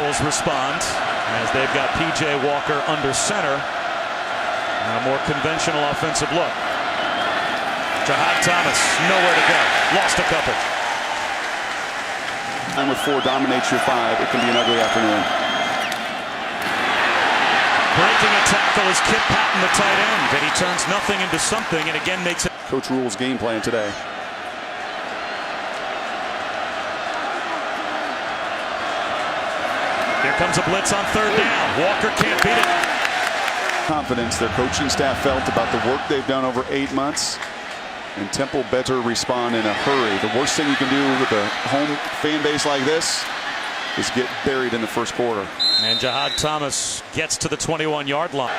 Bulls respond as they've got P.J. Walker under center. And a more conventional offensive look. JAHAD Thomas, nowhere to go. Lost a couple. And with 4 dominates your 5, it can be an ugly afternoon. Breaking a tackle is Kip Patton, the tight end, and he turns nothing into something and again makes it. Coach Rule's game plan today. Here comes a blitz on 3rd down. Walker can't beat it. Confidence their coaching staff felt about the work they've done over 8 months. And Temple better respond in a hurry. The worst thing you can do with a home fan base like this is get buried in the first quarter. And JAHAD Thomas gets to the 21-yard line.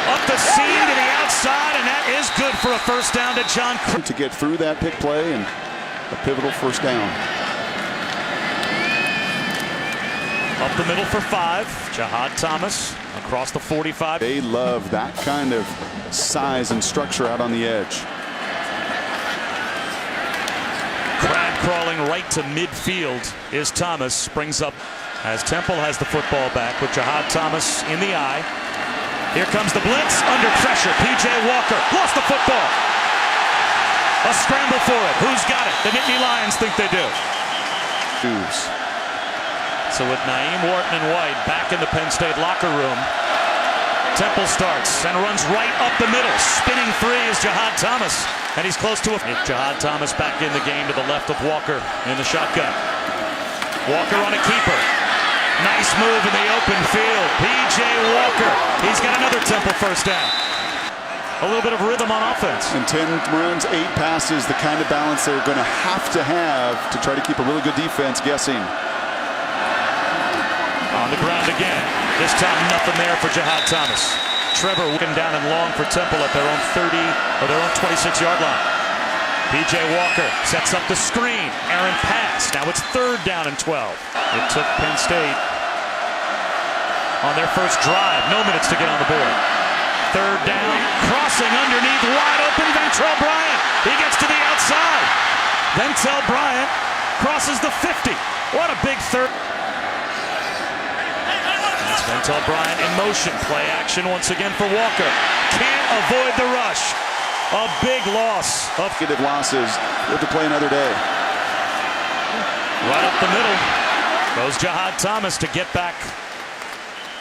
Up the seam to the outside, and that is good for a first down to John. To get through that pick play and a pivotal first down. Up the middle for 5. JAHAD Thomas across the 45. They love that kind of size and structure out on the edge. Crab crawling right to midfield is Thomas. Brings up as Temple has the football back with JAHAD Thomas in the eye. Here comes the blitz under pressure. P.J. Walker lost the football. A scramble for it. Who's got it? The Nittany Lions think they do. So with Naeem, Wharton, and White back in the Penn State locker room, Temple starts and runs right up the middle. Spinning 3 is JAHAD Thomas, and he's close to a. JAHAD Thomas back in the game to the left of Walker in the shotgun. Walker on a keeper. Nice move in the open field. P.J. Walker. He's got another Temple first down. A little bit of rhythm on offense. And 10 runs, 8 passes, the kind of balance they're going to have to try to keep a really good defense guessing. On the ground again. This time nothing there for JAHAD Thomas. Trevor looking down and long for Temple at their own 30 or their own 26-yard line. P.J. Walker sets up the screen. Aaron pass. Now it's 3rd down and 12. It took Penn State on their first drive. No minutes to get on the board. 3rd down. Crossing underneath. Wide open. Ventrell Bryant. He gets to the outside. Ventrell Bryant crosses the 50. What a big third. It's Ventrell Bryant in motion. Play action once again for Walker. Can't avoid the rush. A big loss. Negative losses. We have to play another day. Right up the middle goes JAHAD Thomas to get back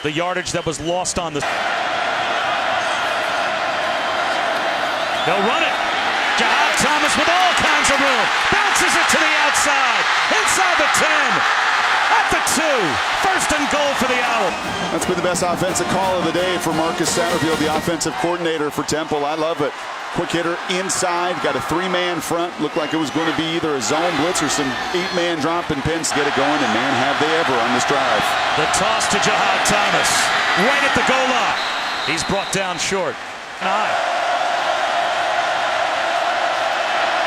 the yardage that was lost on the. They'll run it. JAHAD Thomas with all kinds of room. Bounces it to the outside. Inside the 10. At the 2. 1st and goal for the Owls. That's been the best offensive call of the day for Marcus Satterfield, the offensive coordinator for Temple. I love it. Quick hitter inside. Got a 3-man front. Looked like it was going to be either a zone blitz or some 8-man drop, and Penn get it going. And man, have they ever on this drive. The toss to JAHAD Thomas. Right at the goal line. He's brought down short.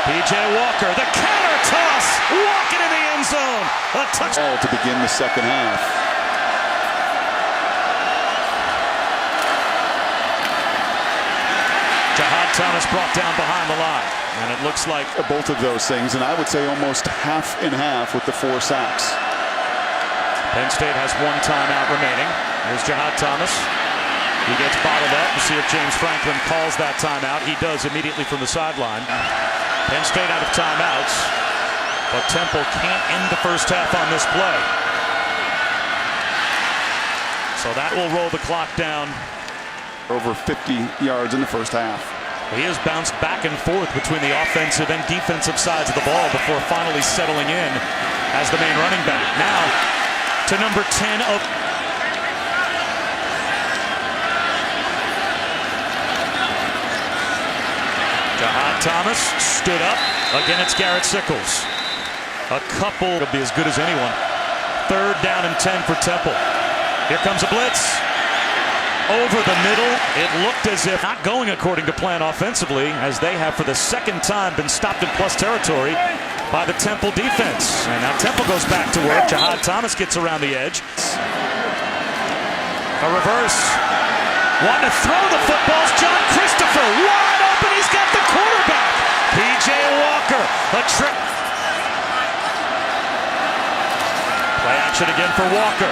P.J. Walker, the counter toss, walking in the end zone. A touchdown to begin the second half. JAHAD Thomas brought down behind the line, and it looks like both of those things, and I would say almost half and half with the 4 sacks. Penn State has 1 timeout remaining. Here's JAHAD Thomas. He gets bottled up. We'll see if James Franklin calls that timeout. He does immediately from the sideline. Penn State out of timeouts, but Temple can't end the first half on this play. So that will roll the clock down. Over 50 yards in the first half. He has bounced back and forth between the offensive and defensive sides of the ball before finally settling in as the main running back. Now to number 10 of. JAHAD Thomas stood up. Again, it's Garrett Sickles. A couple will be as good as anyone. 3rd down and 10 for Temple. Here comes a blitz. Over the middle. It looked as if not going according to plan offensively, as they have for the 2nd time been stopped in plus territory by the Temple defense. And now Temple goes back to work. JAHAD Thomas gets around the edge. A reverse. Wanting to throw the footballs. John Christopher wide open. He's got the quarterback. P.J. Walker. A trick. Play action again for Walker.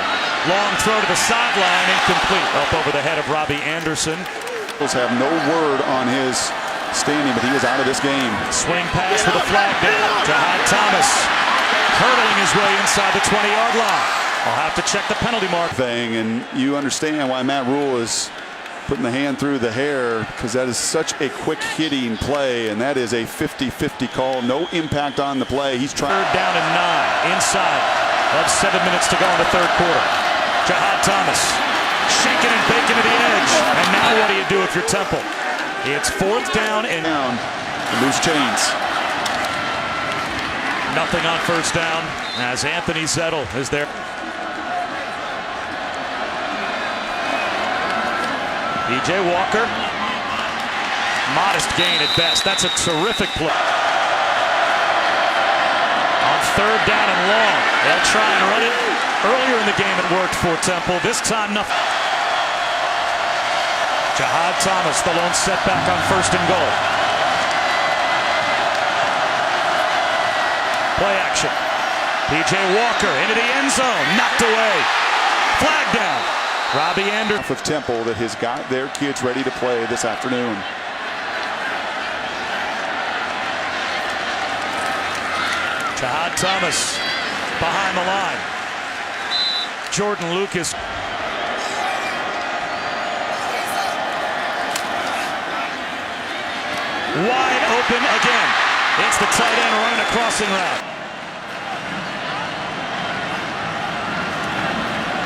Long throw to the sideline. Incomplete. Up over the head of Robbie Anderson. Have no word on his standing, but he is out of this game. Swing pass with a flag down. JAHAD Thomas hurdling his way inside the 20-yard line. I'll have to check the penalty mark. And you understand why Matt Rule is putting the hand through the hair, because that is such a quick hitting play, and that is a 50-50 call. No impact on the play. He's trying. Third down and 9 inside of 7 minutes to go in the third quarter. JAHAD Thomas shaking and baking to the edge. And now what do you do if you're Temple? It's fourth down and loose chains. Nothing on first down as Anthony Zettel is there. P.J. Walker. Modest gain at best. That's a terrific play. On third down and long. They'll try and run it. Earlier in the game it worked for Temple. This time nothing. JAHAD Thomas, the lone setback on first and goal. Play action. P.J. Walker into the end zone. Knocked away. Flag down. Robbie Anderson. Of Temple that has got their kids ready to play this afternoon. JAHAD Thomas behind the line. Jordan Lucas. Wide open again. It's the tight end running a crossing route.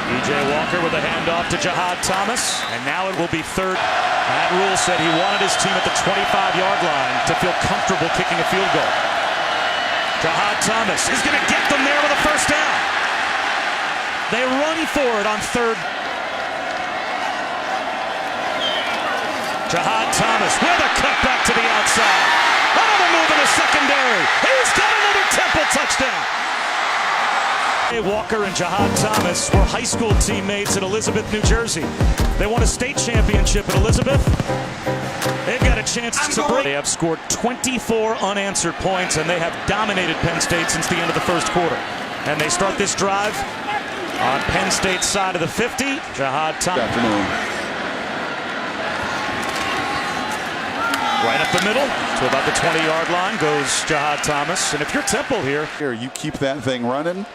P.J. Walker with a handoff to JAHAD Thomas. And now it will be third. Matt Rule said he wanted his team at the 25-yard line to feel comfortable kicking a field goal. JAHAD Thomas is going to get them there with a first down. They run for it on third. JAHAD Thomas with a cutback to the outside. Another move in the secondary. He's got another Temple touchdown. Walker and JAHAD Thomas were high school teammates in Elizabeth, New Jersey. They won a state championship at Elizabeth. They've got a chance to break. They have scored 24 unanswered points, and they have dominated Penn State since the end of the first quarter. And they start this drive on Penn State's side of the 50. JAHAD Thomas. Right up the middle to about the 20-yard line goes JAHAD Thomas. And if you're Temple here, you keep that thing running.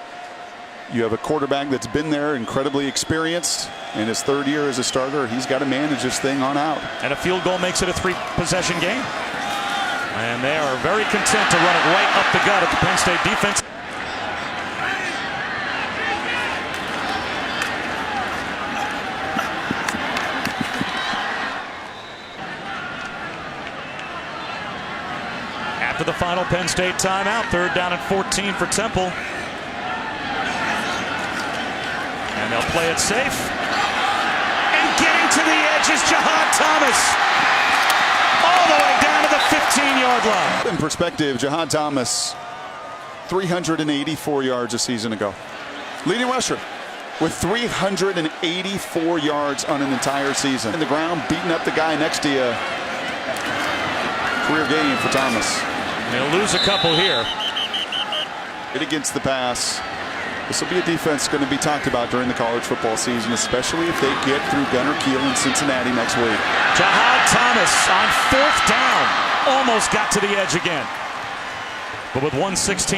You have a quarterback that's been there, incredibly experienced. In his third year as a starter, he's got to manage this thing on out. And a field goal makes it a 3-possession game. And they are very content to run it right up the gut of the Penn State defense. After the final Penn State timeout, third down and 14 for Temple. And they'll play it safe. And getting to the edge is JAHAD Thomas. All the way down to the 15-yard line. In perspective, JAHAD Thomas, 384 yards a season ago. Leading rusher with 384 yards on an entire season. In the ground, beating up the guy next to you. Career game for Thomas. They'll lose a couple here. It against the pass. This will be a defense going to be talked about during the college football season, especially if they get through Gunner Kiel in Cincinnati next week. JAHAD Thomas on fourth down. Almost got to the edge again. But with 1:16